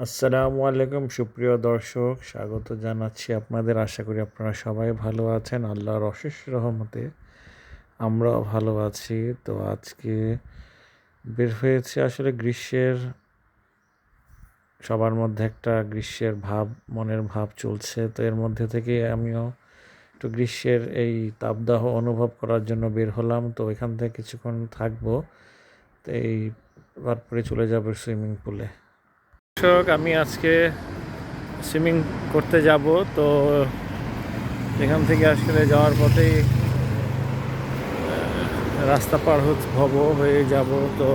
আসসালামু আলাইকুম সুপ্রিয় দর্শক, স্বাগত জানাচ্ছি আপনাদের। আশা করি আপনারা সবাই ভালো আছেন। আল্লাহর অশেষ রহমতে আমরাও ভালো আছি। তো আজকে বের হয়েছে আসলে গ্রীষ্মের, সবার মধ্যে একটা গ্রীষ্মের ভাব, মনের ভাব চলছে। তো এর মধ্যে থেকে আমিও একটু গ্রীষ্মের এই তাপদাহ অনুভব করার জন্য বের হলাম। তো এখান থেকে কিছুক্ষণ থাকবো, তো তারপরে চলে যাবো সুইমিং পুলে। দর্শক, আমি আজকে সুইমিং করতে যাব। তো এখান থেকে আসলে যাওয়ার পথেই রাস্তা পার হয়ে যাব। তো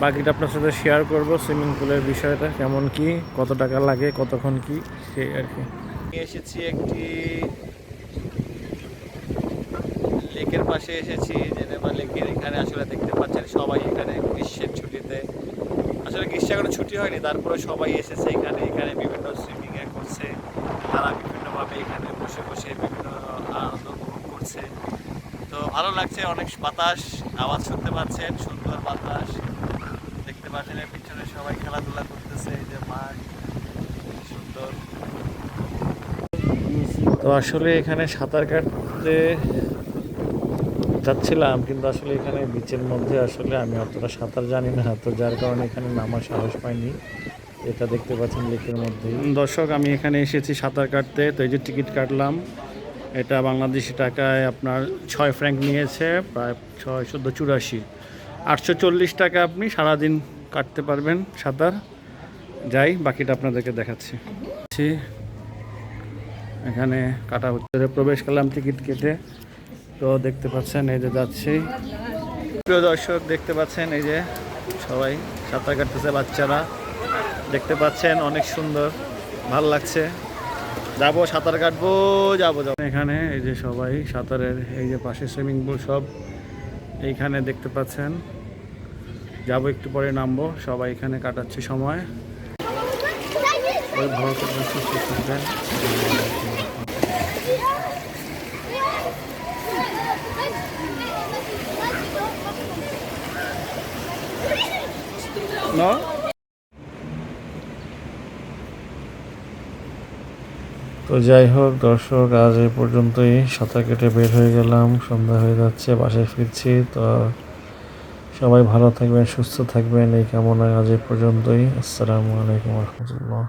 বাকিটা আপনার সাথে শেয়ার করব, সুইমিং পুলের বিষয়টা কেমন কি, কত টাকা লাগে, কতক্ষণ কি, সেই আর কি। এসেছি একটি লেকের পাশে এসেছি, জেনেভা লেকের। এখানে আসলে দেখতে পাচ্ছেন সবাই এখানে গ্রীষ্মের ছুটিতে, আসলে গ্রীষ্মে এখনো ছুটি হয়নি, তারপরে সবাই এসেছে এখানে। এখানে বিভিন্ন সুইমিং করছে, তারা বিভিন্নভাবে এখানে বসে বসে বিভিন্ন আনন্দ উপভোগ করছে। তো ভালো লাগছে, অনেক বাতাস, আওয়াজ শুনতে পাচ্ছেন, সুন্দর বাতাস দেখতে পাচ্ছেন। এর পিছনে সবাই খেলাধুলা করতেছে, এই যে মাঠ সুন্দর। তো আসলে এখানে সাঁতার কাটতে যাচ্ছিলাম, কিন্তু আসলে এখানে বিচের মধ্যে আসলে আমি অতটা সাঁতার জানি না, তো যার কারণে এখানে নামার সাহস পাইনি। এটা দেখতে পাচ্ছেন লেকের মধ্যে। দর্শক, আমি এখানে এসেছি সাঁতার কাটতে। তো এই যে টিকিট কাটলাম, এটা বাংলাদেশি টাকায় আপনার 6 ফ্র্যাঙ্ক নিয়েছে, প্রায় 684, 840 টাকা। আপনি সারাদিন কাটতে পারবেন সাঁতার। যাই, বাকিটা আপনাদেরকে দেখাচ্ছি। এখানে কাটা হচ্ছে, প্রবেশ করলাম টিকিট কেটে। তো দেখতে পাচ্ছেন এই যে যাচ্ছি। প্রিয় দর্শক, দেখতে পাচ্ছেন এই যে সবাই সাঁতার কাটতেছে, বাচ্চারা দেখতে পাচ্ছেন, অনেক সুন্দর, ভাল লাগছে। যাবো, সাঁতার কাটবো, যাবো। এখানে এই যে সবাই সাঁতারের, এই যে পাশে সুইমিং পুল সব এইখানে দেখতে পাচ্ছেন। যাবো, একটু পরে নামবো। সবাই এখানে কাটাচ্ছে সময়। ওই ভালো থাকবেন। তো যাই হোক দর্শক, আজ এই পর্যন্তই। সাঁতার কেটে বের হয়ে গেলাম, সন্ধ্যা হয়ে যাচ্ছে, বাসায় ফিরছি। তো সবাই ভালো থাকবেন, সুস্থ থাকবেন, এই কামনায় আজ এই পর্যন্তই। আসসালামু আলাইকুম রহমতুল্লাহ।